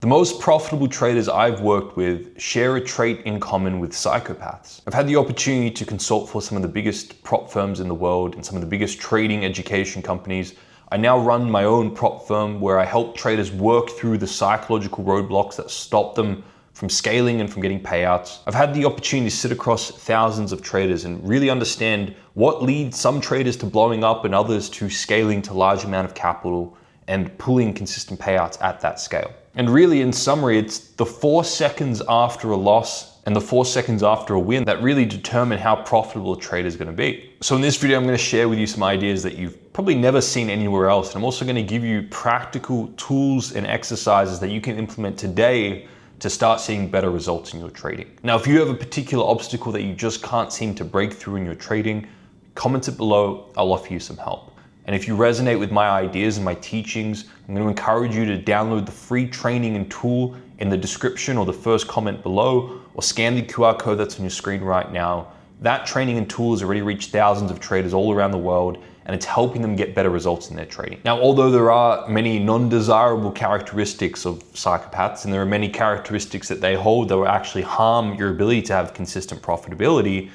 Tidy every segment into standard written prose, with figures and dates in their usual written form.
most profitable traders I've worked with share a trait in common with psychopaths. I've had the opportunity to consult for some of the biggest prop firms in the world and some of the biggest trading education companies. I now run my own prop firm where I help traders work through the psychological roadblocks that stop them from scaling and from getting payouts. I've had the opportunity to sit across thousands of traders and really understand what leads some traders to blowing up and others to scaling to large amount of capital and pulling consistent payouts at that scale. And really, in summary, it's the 4 seconds after a loss and the 4 seconds after a win that really determine how profitable a trader is going to be. So in this video, I'm going to share with you some ideas that you've probably never seen anywhere else. And I'm also going to give you practical tools and exercises that you can implement today to start seeing better results in your trading. Now, if you have a particular obstacle that you just can't seem to break through in your trading, comment it below, I'll offer you some help. And if you resonate with my ideas and my teachings, I'm going to encourage you to download the free training and tool in the description or the first comment below, or scan the QR code that's on your screen right now. That training and tool has already reached thousands of traders all around the world, and it's helping them get better results in their trading. Now, although there are many non-desirable characteristics of psychopaths, and there are many characteristics that they hold that will actually harm your ability to have consistent profitability,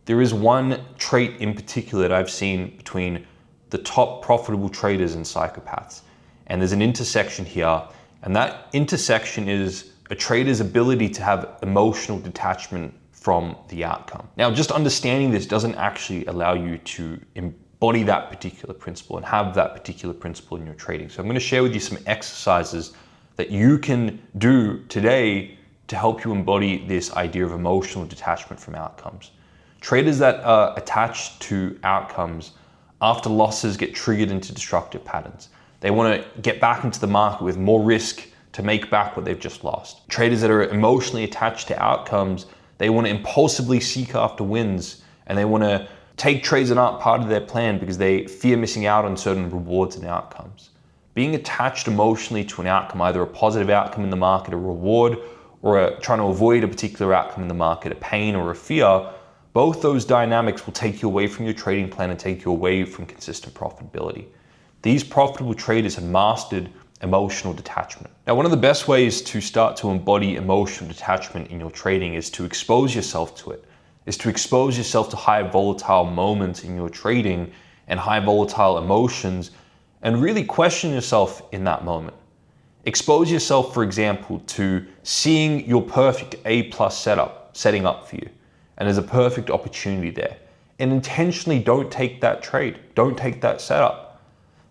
there is one trait in particular that I've seen between the top profitable traders and psychopaths. And there's an intersection here, and that intersection is a trader's ability to have emotional detachment from the outcome. Now, just understanding this doesn't actually allow you to embody that particular principle and have that particular principle in your trading. So I'm going to share with you some exercises that you can do today to help you embody this idea of emotional detachment from outcomes. Traders that are attached to outcomes after losses get triggered into destructive patterns. They want to get back into the market with more risk to make back what they've just lost. Traders that are emotionally attached to outcomes, they want to impulsively seek after wins, and they want to take trades that aren't part of their plan because they fear missing out on certain rewards and outcomes. Being attached emotionally to an outcome, either a positive outcome in the market, a reward, or trying to avoid a particular outcome in the market, a pain or a fear, both those dynamics will take you away from your trading plan and take you away from consistent profitability. These profitable traders have mastered emotional detachment. Now, one of the best ways to start to embody emotional detachment in your trading is to expose yourself to it, is to expose yourself to high volatile moments in your trading and high volatile emotions, and really question yourself in that moment. Expose yourself, for example, to seeing your perfect A+ setup setting up for you, and there's a perfect opportunity there. And intentionally don't take that trade, don't take that setup,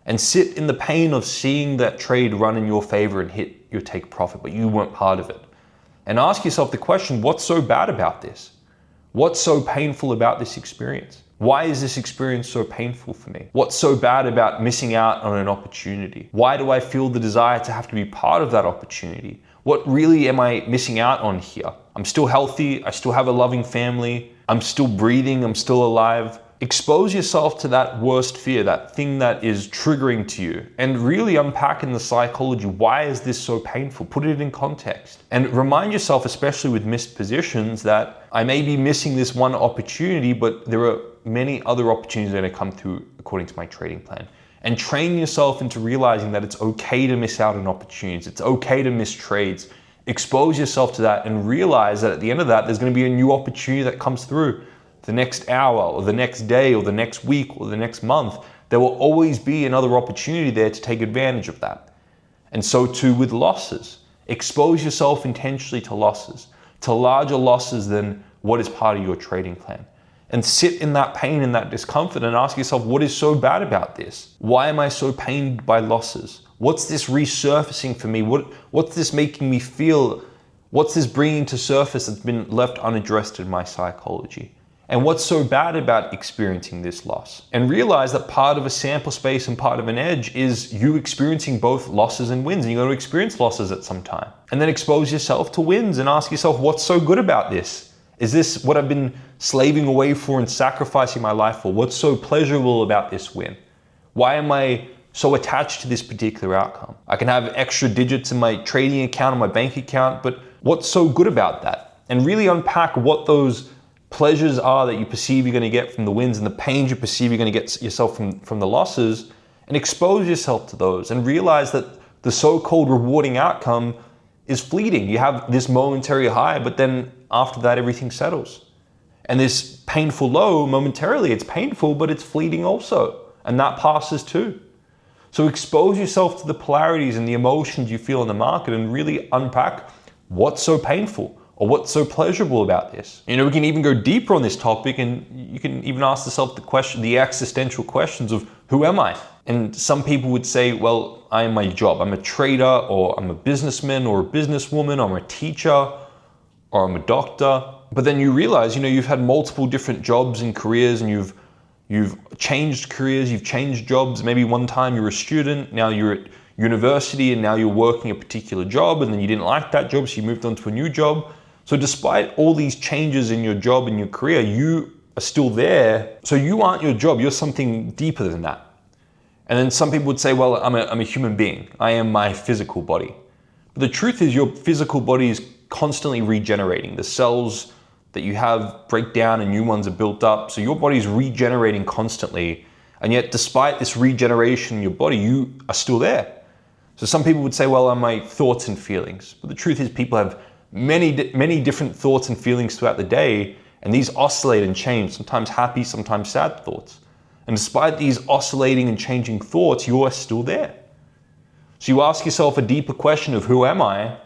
and sit in the pain of seeing that trade run in your favor and hit your take profit, but you weren't part of it. And ask yourself the question, what's so bad about this? What's so painful about this experience? Why is this experience so painful for me? What's so bad about missing out on an opportunity? Why do I feel the desire to have to be part of that opportunity? What really am I missing out on here? I'm still healthy, I still have a loving family, I'm still breathing, I'm still alive. Expose yourself to that worst fear, that thing that is triggering to you, and really unpack in the psychology, why is this so painful? Put it in context. And remind yourself, especially with missed positions, that I may be missing this one opportunity, but there are many other opportunities that are going to come through according to my trading plan. And train yourself into realizing that it's okay to miss out on opportunities. It's okay to miss trades. Expose yourself to that and realize that at the end of that, there's going to be a new opportunity that comes through. The next hour or the next day or the next week or the next month, there will always be another opportunity there to take advantage of that. And so too with losses. Expose yourself intentionally to losses, to larger losses than what is part of your trading plan. And sit in that pain and that discomfort and ask yourself, what is so bad about this? Why am I so pained by losses? What's this resurfacing for me? What's this making me feel? What's this bringing to surface that's been left unaddressed in my psychology? And what's so bad about experiencing this loss? And realize that part of a sample space and part of an edge is you experiencing both losses and wins. And you're going to experience losses at some time. And then expose yourself to wins and ask yourself, what's so good about this? Is this what I've been slaving away for and sacrificing my life for? What's so pleasurable about this win? Why am I so attached to this particular outcome? I can have extra digits in my trading account, on my bank account, but what's so good about that? And really unpack what those pleasures are that you perceive you're going to get from the wins and the pains you perceive you're going to get yourself from the losses, and expose yourself to those and realize that the so-called rewarding outcome is fleeting. You have this momentary high, but then after that, everything settles. And this painful low, momentarily, it's painful, but it's fleeting also. And that passes too. So expose yourself to the polarities and the emotions you feel in the market and really unpack what's so painful or what's so pleasurable about this. We can even go deeper on this topic, and you can even ask yourself the existential questions of, who am I? And some people would say, well, I am my job. I'm a trader, or I'm a businessman or a businesswoman, or I'm a teacher, or I'm a doctor. But then you realize, you've had multiple different jobs and careers, and you've changed careers, you've changed jobs. Maybe one time you were a student, now you're at university, and now you're working a particular job, and then you didn't like that job, so you moved on to a new job. So despite all these changes in your job and your career, you are still there. So you aren't your job, you're something deeper than that. And then some people would say, well, I'm a human being. I am my physical body. But the truth is, your physical body is constantly regenerating. The cells that you have break down and new ones are built up. So your body is regenerating constantly. And yet, despite this regeneration in your body, you are still there. So some people would say, well, I'm my thoughts and feelings. But the truth is, people have many different thoughts and feelings throughout the day, and these oscillate and change, sometimes happy, sometimes sad thoughts. And despite these oscillating and changing thoughts, you are still there. So you ask yourself a deeper question of, who am I?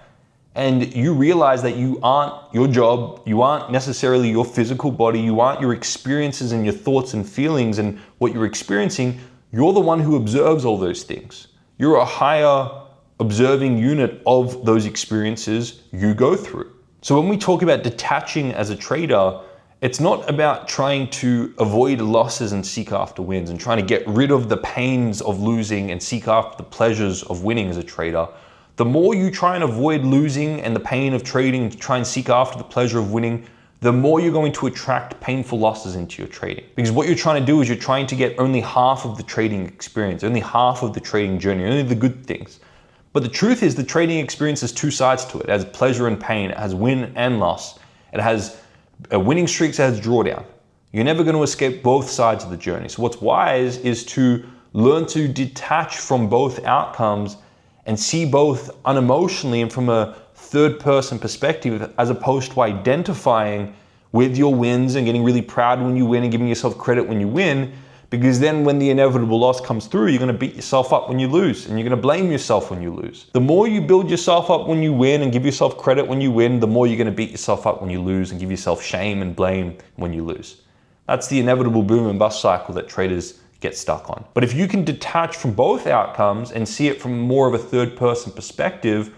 And you realize that you aren't your job, you aren't necessarily your physical body, you aren't your experiences and your thoughts and feelings and what you're experiencing. You're the one who observes all those things. You're a higher observing unit of those experiences you go through. So when we talk about detaching as a trader, it's not about trying to avoid losses and seek after wins and trying to get rid of the pains of losing and seek after the pleasures of winning as a trader. The more you try and avoid losing and the pain of trading and try and seek after the pleasure of winning, the more you're going to attract painful losses into your trading. Because what you're trying to do is you're trying to get only half of the trading experience, only half of the trading journey, only the good things. But the truth is, the trading experience has two sides to it. It has pleasure and pain. It has win and loss. It has winning streaks, it has drawdown. You're never going to escape both sides of the journey. So what's wise is to learn to detach from both outcomes and see both unemotionally and from a third person perspective, as opposed to identifying with your wins and getting really proud when you win and giving yourself credit when you win. Because then when the inevitable loss comes through, you're going to beat yourself up when you lose, and you're going to blame yourself when you lose. The more you build yourself up when you win and give yourself credit when you win, the more you're going to beat yourself up when you lose and give yourself shame and blame when you lose. That's the inevitable boom and bust cycle that traders get stuck on. But if you can detach from both outcomes and see it from more of a third person perspective,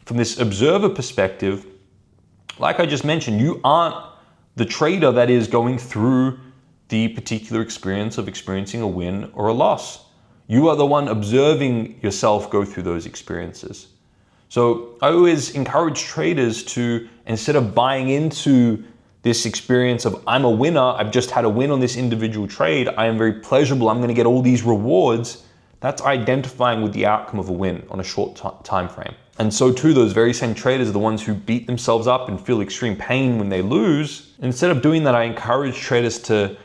from this observer perspective, like I just mentioned, you aren't the trader that is going through the particular experience of experiencing a win or a loss. You are the one observing yourself go through those experiences. So I always encourage traders to, instead of buying into this experience of, I'm a winner, I've just had a win on this individual trade, I am very pleasurable, I'm going to get all these rewards, that's identifying with the outcome of a win on a short time frame. And so too, those very same traders are the ones who beat themselves up and feel extreme pain when they lose. Instead of doing that, I encourage traders to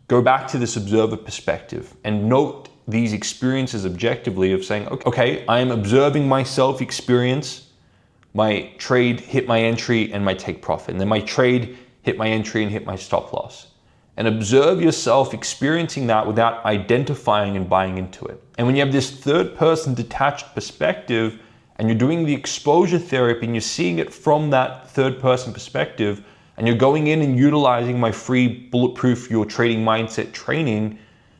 go back to this observer perspective and note these experiences objectively of saying, okay, I am observing myself experience my trade, hit my entry and my take profit. And then my trade, hit my entry and hit my stop loss. And observe yourself experiencing that without identifying and buying into it. And when you have this third person detached perspective and you're doing the exposure therapy and you're seeing it from that third person perspective, and you're going in and utilizing my free Bulletproof Your Trading Mindset training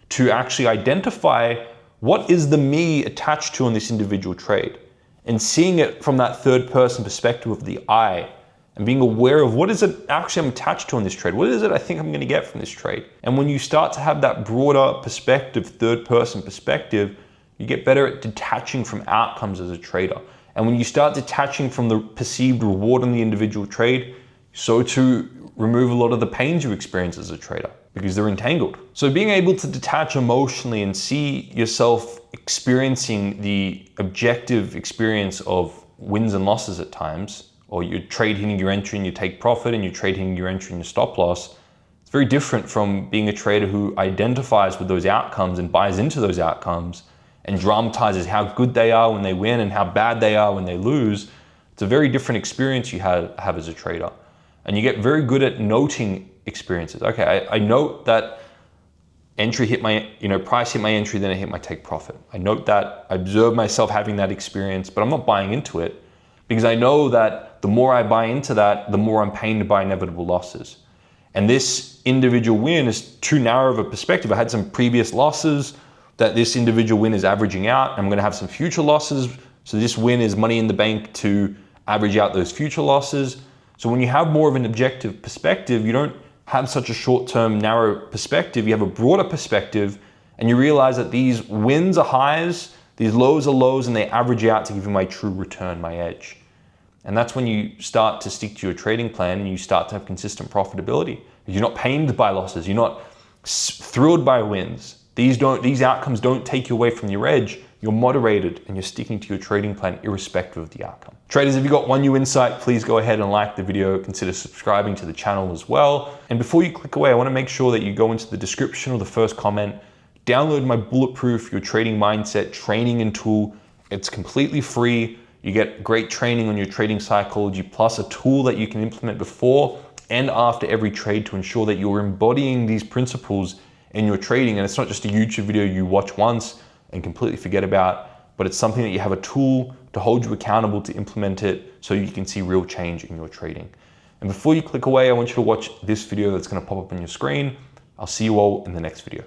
to actually identify what is the me attached to on this individual trade, and seeing it from that third person perspective of the I, and being aware of what is it actually I'm attached to on this trade? What is it I think I'm going to get from this trade? And when you start to have that broader perspective, third person perspective, you get better at detaching from outcomes as a trader. And when you start detaching from the perceived reward on the individual trade, so to remove a lot of the pains you experience as a trader, because they're entangled. So being able to detach emotionally and see yourself experiencing the objective experience of wins and losses at times, or your trade hitting your entry and you take profit, and your trade hitting your entry and your stop loss, it's very different from being a trader who identifies with those outcomes and buys into those outcomes and dramatizes how good they are when they win and how bad they are when they lose. It's a very different experience you have as a trader. And you get very good at noting experiences. Okay, I note that entry hit my, price hit my entry, then it hit my take profit. I note that, I observe myself having that experience, but I'm not buying into it because I know that the more I buy into that, the more I'm pained by inevitable losses. And this individual win is too narrow of a perspective. I had some previous losses that this individual win is averaging out. I'm gonna have some future losses. So this win is money in the bank to average out those future losses. So when you have more of an objective perspective, you don't have such a short-term narrow perspective. You have a broader perspective and you realize that these wins are highs, these lows are lows, and they average out to give you my true return, my edge. And that's when you start to stick to your trading plan and you start to have consistent profitability. You're not pained by losses. You're not thrilled by wins. These outcomes don't take you away from your edge. You're moderated and you're sticking to your trading plan irrespective of the outcome. Traders, if you got one new insight, please go ahead and like the video. Consider subscribing to the channel as well. And before you click away, I want to make sure that you go into the description or the first comment, download my Bulletproof Your Trading Mindset training and tool. It's completely free. You get great training on your trading psychology, plus a tool that you can implement before and after every trade to ensure that you're embodying these principles in your trading. And it's not just a YouTube video you watch once and completely forget about, but it's something that you have a tool to hold you accountable to implement it so you can see real change in your trading. And before you click away, I want you to watch this video that's going to pop up on your screen. I'll see you all in the next video.